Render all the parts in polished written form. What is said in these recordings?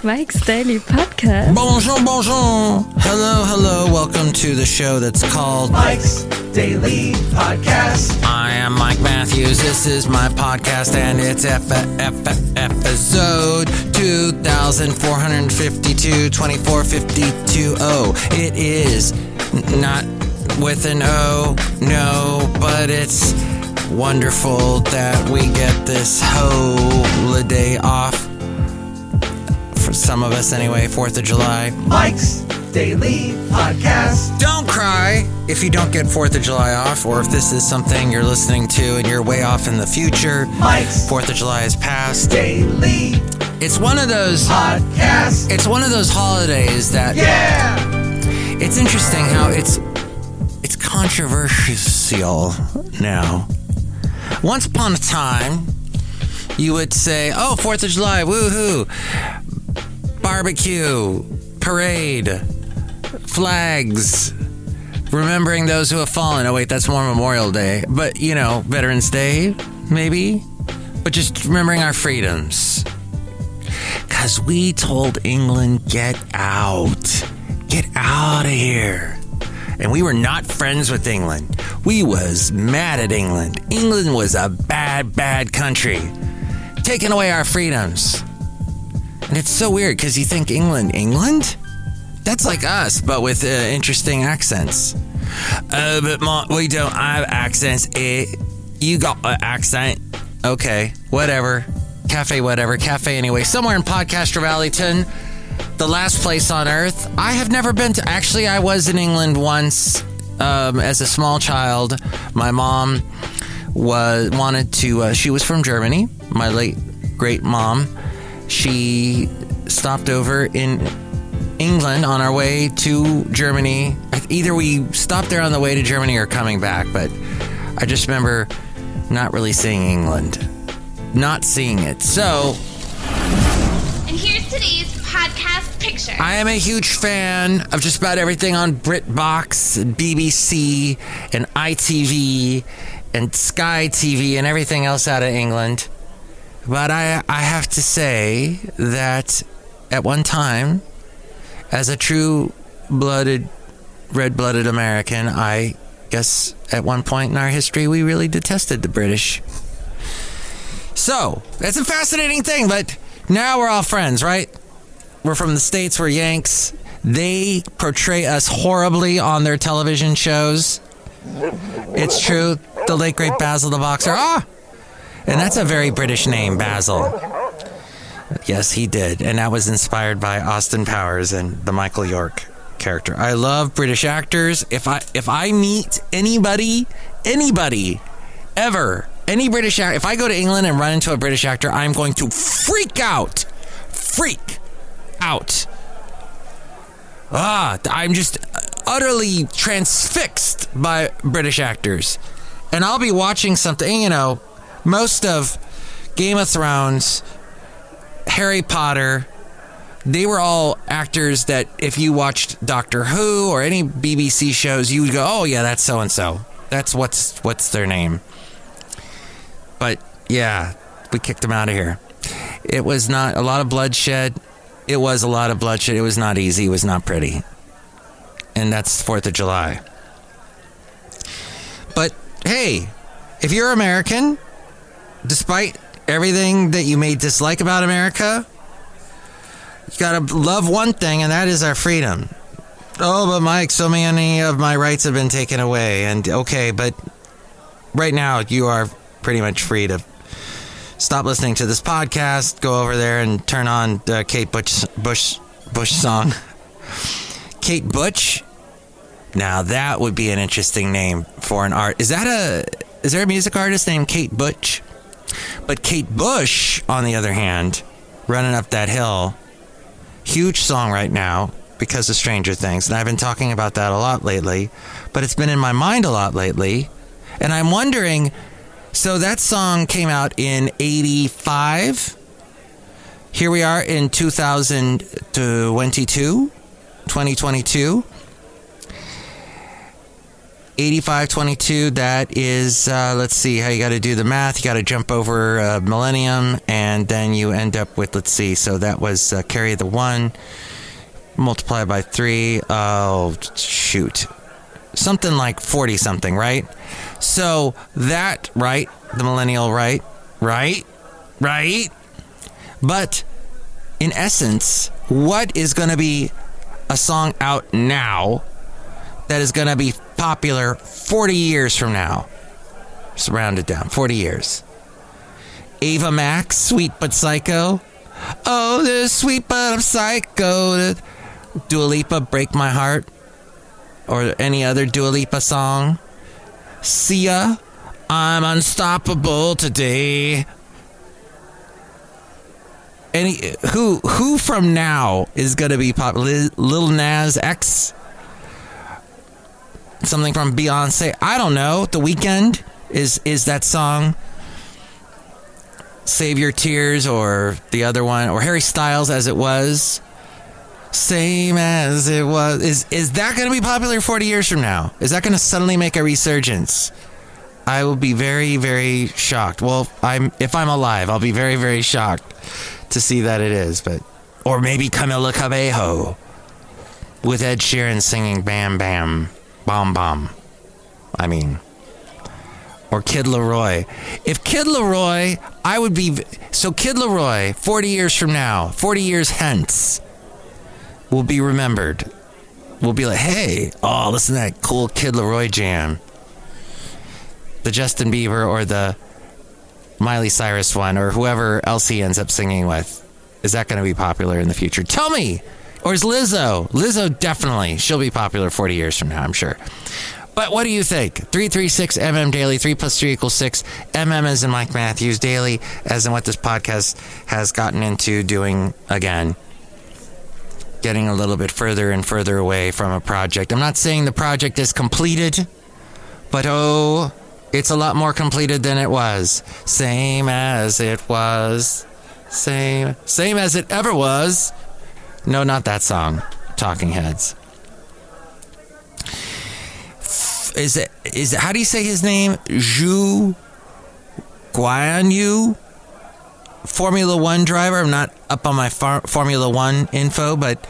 Mike's Daily Podcast. Bonjour, bonjour. Hello. Welcome to the show that's called Mike's Daily Podcast. I am Mike Matthews. This is my podcast, and it's episode 2452, 2452. Oh, it is not with an O, no, but it's wonderful that we get this holiday off. For some of us anyway, 4th of July. Mike's Daily Podcast. Don't cry if you don't get 4th of July off, or if this is something you're listening to and you're way off in the future. Mike's 4th of July is past. Daily It's one of those Podcast. It's one of those holidays that it's interesting how it's controversial now. Once upon a time, you would say, "Oh, 4th of July, woohoo! Barbecue, parade, flags, remembering those who have fallen." Oh wait, that's more Memorial Day. But, you know, Veterans Day, maybe? But just remembering our freedoms. Because we told England, get out of here. And we were not friends with England. We was mad at England. England was a bad country, taking away our freedoms. And it's so weird because you think England? That's like us, but with interesting accents. But we don't have accents. You got an accent. Okay, whatever. Cafe anyway. Somewhere in Podcaster Valleyton, the last place on earth. I have never been to. Actually, I was in England once as a small child. My mom wanted to. She was from Germany. My late great mom. She stopped over in England on our way to Germany. Either we stopped there on the way to Germany or coming back, but I just remember not really seeing England. Not seeing it. So, and here's today's podcast picture. I am a huge fan of just about everything on BritBox and BBC and ITV and Sky TV and everything else out of England. But I have to say that at one time, as a true-blooded, red-blooded American, I guess at one point in our history, we really detested the British. So, that's a fascinating thing, but now we're all friends, right? We're from the States, we're Yanks. They portray us horribly on their television shows. It's true. The late, great Basil the Boxer. And that's a very British name, Basil. Yes, he did. And that was inspired by Austin Powers and the Michael York character. I love British actors. If I meet anybody, ever, any British actor, if I go to England and run into a British actor, I'm going to freak out. I'm just utterly transfixed by British actors. And I'll be watching something, most of Game of Thrones, Harry Potter, they were all actors that if you watched Doctor Who or any BBC shows, you would go, oh yeah, that's so-and-so. That's what's their name. But yeah, we kicked them out of here. It was not a lot of bloodshed. It was a lot of bloodshed. It was not easy. It was not pretty. And that's 4th of July. But hey, if you're American, despite everything that you may dislike about America, you gotta love one thing, and that is our freedom. Oh, but Mike, so many of my rights have been taken away. And okay, but right now you are pretty much free to stop listening to this podcast, go over there and turn on the Kate Bush song. Kate Bush? Now that would be an interesting name for an art. Is there a music artist named Kate Bush? But Kate Bush, on the other hand, Running Up That Hill, huge song right now because of Stranger Things. And I've been talking about that a lot lately, but it's been in my mind a lot lately. And I'm wondering, so that song came out in 85. Here we are in 2022. 8522, that is, let's see how you got to do the math. You got to jump over a millennium, and then you end up with, let's see, so that was carry the 1, multiply by 3. Oh, shoot. Something like 40 something, right? So that, right? The millennial, right? But in essence, what is going to be a song out now that is going to be popular 40 years from now? Just round it down, 40 years. Ava Max, Sweet But Psycho. Oh, this sweet but I'm psycho. Dua Lipa, Break My Heart. Or any other Dua Lipa song. Sia, I'm unstoppable today. Who from now is going to be popular? Lil Nas X? Something from Beyonce? I don't know. The Weeknd is that song. Save Your Tears, or the other one, or Harry Styles, As It Was. Same as it was. Is that going to be popular 40 years from now? Is that going to suddenly make a resurgence? I will be very, very shocked. Well, if I'm alive, I'll be very, very shocked to see that it is. But or maybe Camila Cabello with Ed Sheeran singing Bam Bam Bomb Bomb. I mean, or Kid Laroi. If Kid Laroi, I would be... So Kid Laroi, 40 years from now, 40 years hence, will be remembered. We'll be like, hey, oh, listen to that cool Kid Laroi jam. The Justin Bieber or the Miley Cyrus one, or whoever else he ends up singing with. Is that going to be popular in the future? Tell me! Or is Lizzo? Lizzo, definitely. She'll be popular 40 years from now, I'm sure. But what do you think? 336MM Daily, 3 plus 3 equals 6. MM as in Mike Matthews, Daily as in what this podcast has gotten into doing again. Getting a little bit further and further away from a project. I'm not saying the project is completed, but oh, it's a lot more completed than it was. Same as it was. Same as it ever was. No, not that song. Talking Heads. Is it how do you say his name? Zhu Guanyu? Formula One driver. I'm not up on my Formula One info, but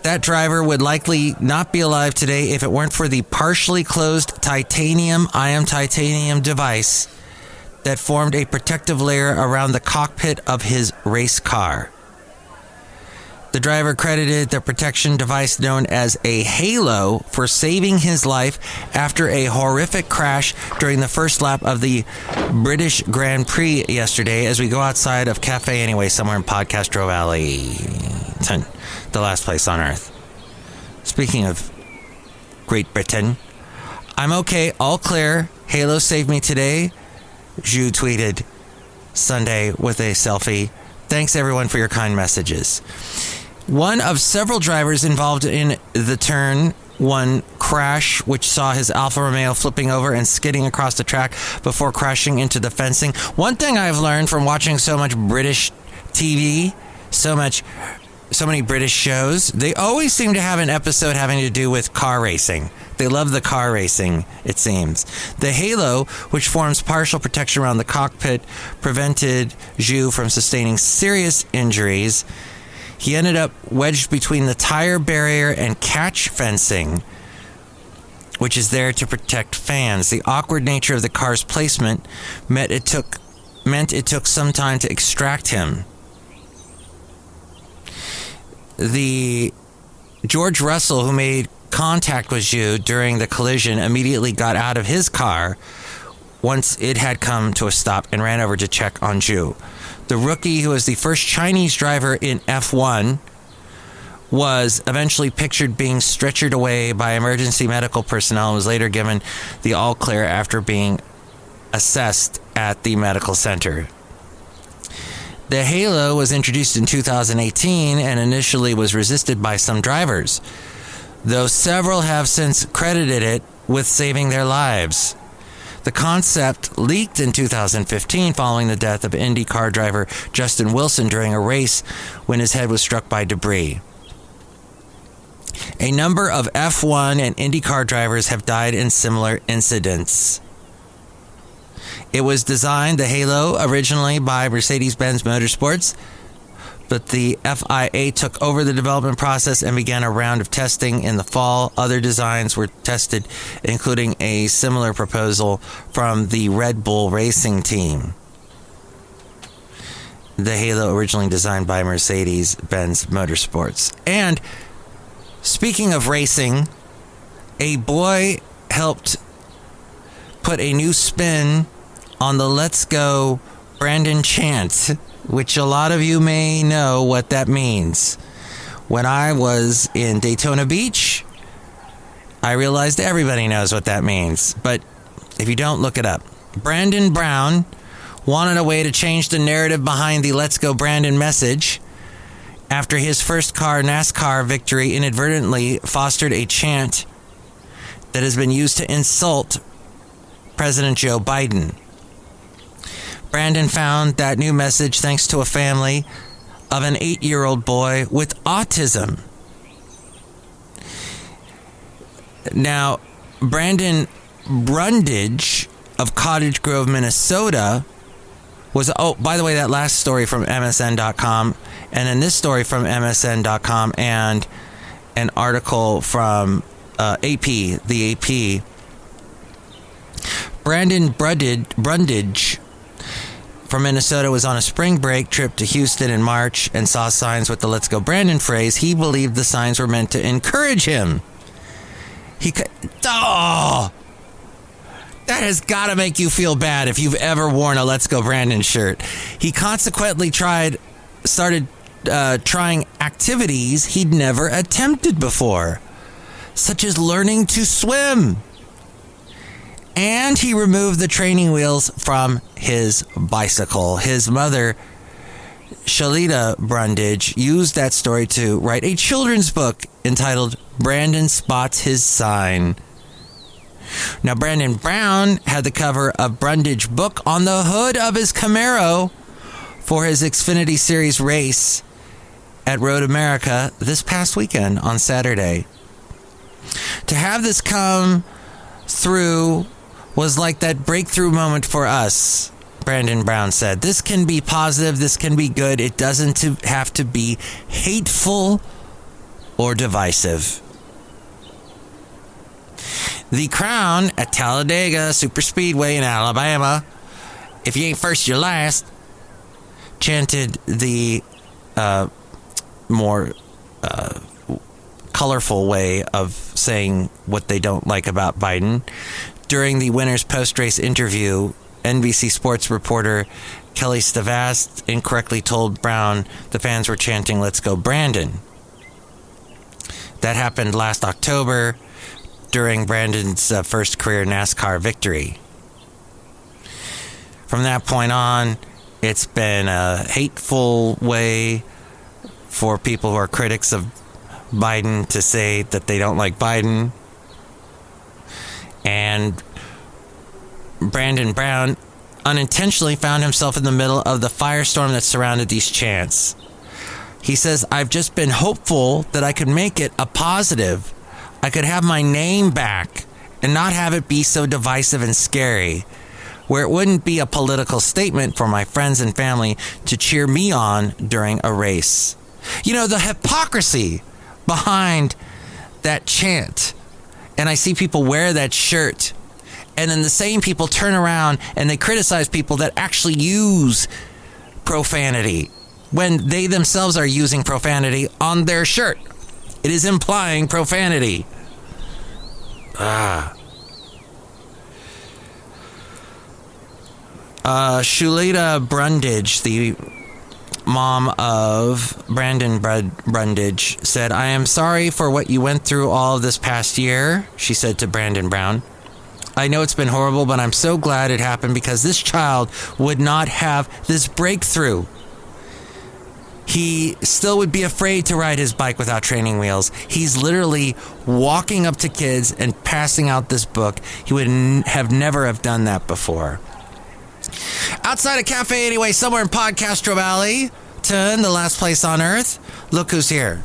that driver would likely not be alive today if it weren't for the partially closed titanium device that formed a protective layer around the cockpit of his race car. The driver credited the protection device known as a halo for saving his life after a horrific crash during the first lap of the British Grand Prix yesterday as we go outside of Cafe Anyway somewhere in Podcastro Valley, the last place on earth. Speaking of Great Britain, I'm okay, all clear. Halo saved me today. Zhu tweeted Sunday with a selfie. Thanks everyone for your kind messages. One of several drivers involved in the turn one crash, which saw his Alfa Romeo flipping over and skidding across the track before crashing into the fencing. One thing I've learned from watching so much British TV, so many British shows, they always seem to have an episode having to do with car racing. They love the car racing, it seems. The halo, which forms partial protection around the cockpit, prevented Zhu from sustaining serious injuries. He ended up wedged between the tire barrier and catch fencing, which is there to protect fans. The awkward nature of the car's placement meant it took some time to extract him. The George Russell, who made contact with Zhu during the collision, immediately got out of his car once it had come to a stop and ran over to check on Zhu. The rookie, who was the first Chinese driver in F1, was eventually pictured being stretchered away by emergency medical personnel and was later given the all clear after being assessed at the medical center. The Halo was introduced in 2018 and initially was resisted by some drivers, though several have since credited it with saving their lives. The concept leaked in 2015 following the death of IndyCar driver Justin Wilson during a race when his head was struck by debris. A number of F1 and IndyCar drivers have died in similar incidents. It was designed, the Halo, originally by Mercedes-Benz Motorsports, but the FIA took over the development process and began a round of testing in the fall. Other designs were tested, including a similar proposal from the Red Bull racing team. The Halo, originally designed by Mercedes-Benz Motorsports. And speaking of racing, a boy helped put a new spin on the Let's Go Brandon chant, which a lot of you may know what that means. When I was in Daytona Beach, I realized everybody knows what that means. But if you don't, look it up. Brandon Brown wanted a way to change the narrative behind the Let's Go Brandon message after his first NASCAR victory inadvertently fostered a chant that has been used to insult President Joe Biden. Brandon found that new message thanks to a family of an 8-year-old boy with autism. Now, Brandon Brundage of Cottage Grove, Minnesota was, by the way, that last story from MSN.com, and then this story from MSN.com, and an article from AP, the AP. Brandon Brundage from Minnesota was on a spring break trip to Houston in March and saw signs with the Let's Go Brandon phrase. He believed the signs were meant to encourage him. That has got to make you feel bad if you've ever worn a Let's Go Brandon shirt. He consequently started trying activities he'd never attempted before, such as learning to swim. And he removed the training wheels from his bicycle. His mother, Chely Brundage, used that story to write a children's book entitled Brandon Spots His Sign. Now, Brandon Brown had the cover of Brundage book on the hood of his Camaro for his Xfinity Series race at Road America this past weekend on Saturday. To have this come through was like that breakthrough moment for us, Brandon Brown said. This can be positive, this can be good. It doesn't have to be hateful or divisive. The Crown at Talladega Superspeedway in Alabama, if you ain't first, you're last, chanted the more colorful way of saying what they don't like about Biden. During the winner's post-race interview, NBC Sports reporter Kelly Stavast incorrectly told Brown the fans were chanting, "Let's go Brandon." That happened last October during Brandon's first career NASCAR victory. From that point on, it's been a hateful way for people who are critics of Biden to say that they don't like Biden. And Brandon Brown unintentionally found himself in the middle of the firestorm that surrounded these chants. He says, "I've just been hopeful that I could make it a positive. I could have my name back and not have it be so divisive and scary, where it wouldn't be a political statement for my friends and family to cheer me on during a race." You know, the hypocrisy behind that chant. And I see people wear that shirt, and then the same people turn around and they criticize people that actually use profanity when they themselves are using profanity on their shirt. It is implying profanity. Chely Brundage, the mom of Brandon Brundage, said, "I am sorry for what you went through all of this past year," she said to Brandon Brown. "I know it's been horrible, but I'm so glad it happened because this child would not have this breakthrough. He still would be afraid to ride his bike without training wheels. He's literally walking up to kids and passing out this book. He would never have done that before." Outside a cafe anyway, somewhere in Podcastro Valley, the last place on earth, look who's here.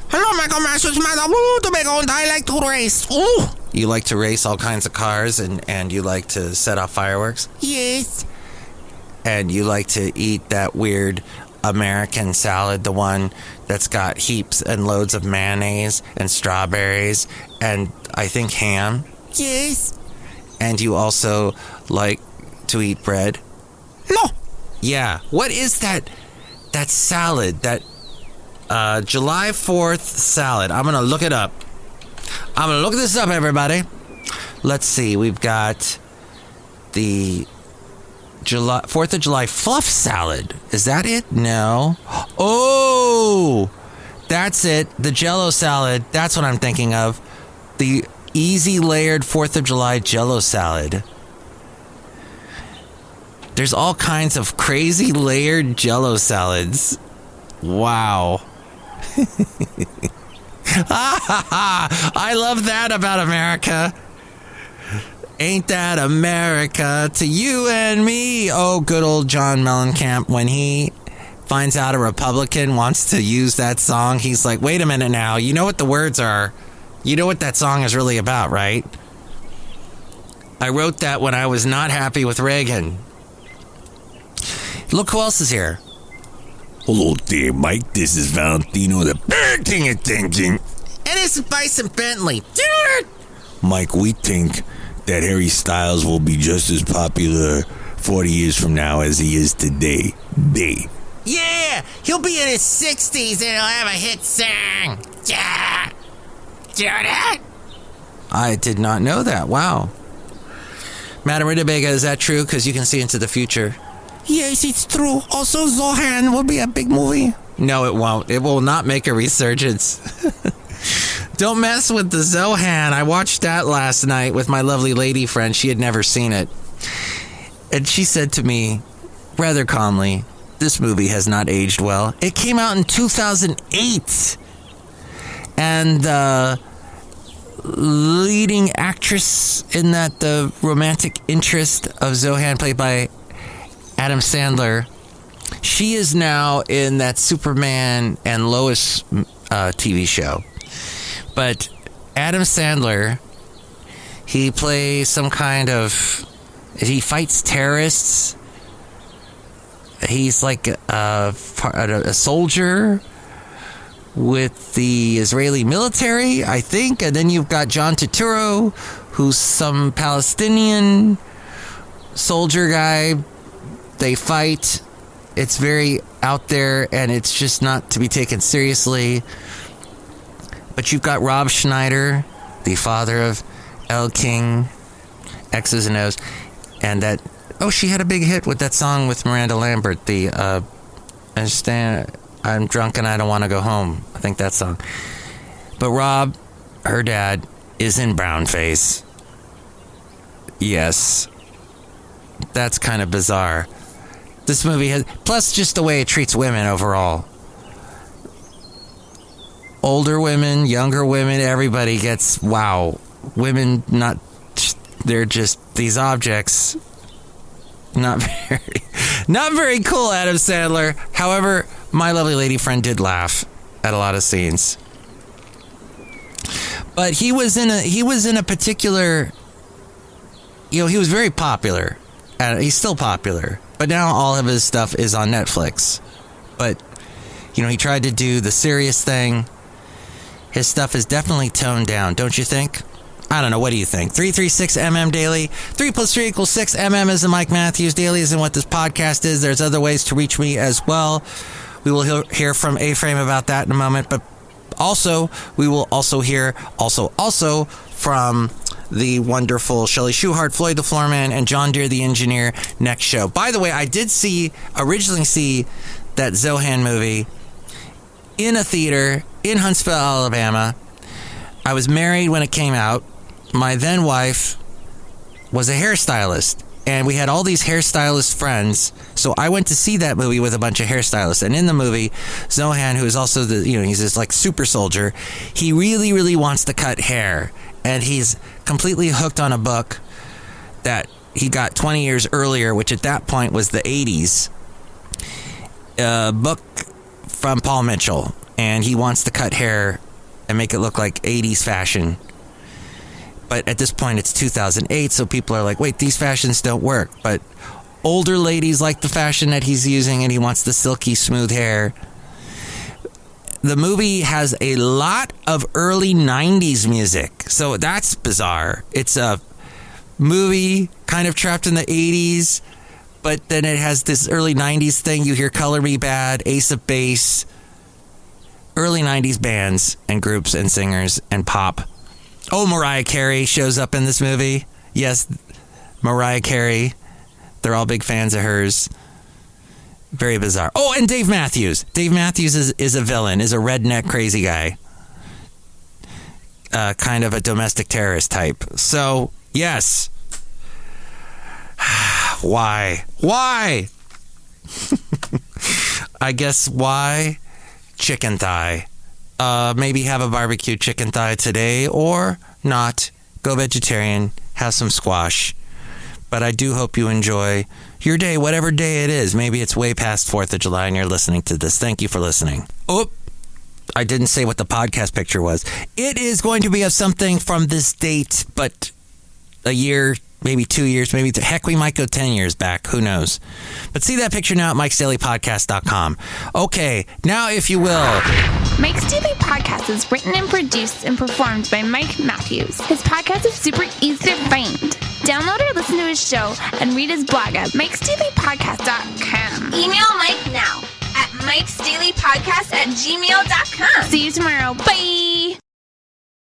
Hello, Michael Masters, Madame Rootabega, and I like to race. Ooh. You like to race all kinds of cars, and you like to set off fireworks? Yes. And you like to eat that weird American salad, the one that's got heaps and loads of mayonnaise and strawberries and I think ham? Yes. And you also like to eat bread? No. Yeah. What is that salad, that July 4th salad? I'm going to look it up. I'm going to look this up, everybody. Let's see. We've got the 4th of July fluff salad. Is that it? No. Oh, that's it. The Jell-O salad. That's what I'm thinking of. The easy layered 4th of July Jell-O salad. There's all kinds of crazy layered Jell-O salads. Wow. I love that about America. Ain't that America to you and me? Oh, good old John Mellencamp. When he finds out a Republican wants to use that song, he's like, wait a minute now. You know what the words are. You know what that song is really about, right? I wrote that when I was not happy with Reagan. Look who else is here. Hello there, Mike. This is Valentino, the parenting attention. And it's Bison Bentley. Mike, we think that Harry Styles will be just as popular 40 years from now as he is today. Yeah, he'll be in his 60s and he'll have a hit song. Yeah. Do that? I did not know that. Wow. Madame Rootabega, is that true? Because you can see into the future. Yes, it's true. Also, Zohan will be a big movie. No, it won't. It will not make a resurgence. Don't mess with the Zohan. I watched that last night with my lovely lady friend. She had never seen it. And she said to me, rather calmly, this movie has not aged well. It came out in 2008. And the leading actress in that, the romantic interest of Zohan, played by Adam Sandler, she is now in that Superman and Lois TV show. But Adam Sandler, he plays some kind of... He fights terrorists. He's like a soldier with the Israeli military, I think. And then you've got John Turturro, who's some Palestinian soldier guy. They fight. It's very out there, and it's just not to be taken seriously. But you've got Rob Schneider, the father of Elle King, X's and O's, and that... Oh, she had a big hit with that song with Miranda Lambert, the I'm drunk and I don't want to go home. I think that song. But Rob, her dad, is in brownface. Yes. That's kind of bizarre. This movie has... Plus just the way it treats women overall. Older women, younger women, everybody gets... Wow. Women not... They're just these objects... Not very cool, Adam Sandler. However, my lovely lady friend did laugh at a lot of scenes. But he was in a particular, he was very popular. And he's still popular. But now all of his stuff is on Netflix. But, he tried to do the serious thing. His stuff is definitely toned down, don't you think? I don't know. What do you think? 336MM Daily. 3 + 3 = 6. MM is the Mike Matthews. Daily isn't what this podcast is. There's other ways to reach me as well. We will hear from A-Frame about that in a moment. But also, we will also hear from the wonderful Chely Shoehart, Floyd the Floorman, and John Deere the Engineer next show. By the way, I did originally see that Zohan movie in a theater in Huntsville, Alabama. I was married when it came out. My then wife was a hairstylist, and we had all these hairstylist friends. So I went to see that movie with a bunch of hairstylists. And in the movie, Zohan, who is also he's this like super soldier, he really, really wants to cut hair. And he's completely hooked on a book that he got 20 years earlier, which at that point was the 80s. A book from Paul Mitchell. and he wants to cut hair and make it look like 80s fashion. But at this point, it's 2008, so people are like, wait, these fashions don't work. But older ladies like the fashion that he's using, and he wants the silky smooth hair. The movie has a lot of early 90s music, so that's bizarre. It's a movie kind of trapped in the 80s, but then it has this early 90s thing. You hear Color Me Bad, Ace of Base, early 90s bands and groups and singers and pop. Oh, Mariah Carey shows up in this movie. Yes, Mariah Carey. They're all big fans of hers. Very bizarre. Oh, and Dave Matthews. Dave Matthews is a villain, is a redneck crazy guy. Kind of a domestic terrorist type. So, yes. Why? Why? I guess why? Chicken thigh. Maybe have a barbecue chicken thigh today or not. Go vegetarian. Have some squash. But I do hope you enjoy your day, whatever day it is. Maybe it's way past 4th of July and you're listening to this. Thank you for listening. Oh, I didn't say what the podcast picture was. It is going to be of something from this date, but a year, maybe 2 years, maybe heck, we might go 10 years back. Who knows? But see that picture now at MikesDailyPodcast.com. Okay, now if you will. Mike's Daily Podcast is written and produced and performed by Mike Matthews. His podcast is super easy to find. Download or listen to his show and read his blog at MikesDailyPodcast.com. Email Mike now at MikesDailyPodcast@gmail.com. See you tomorrow. Bye!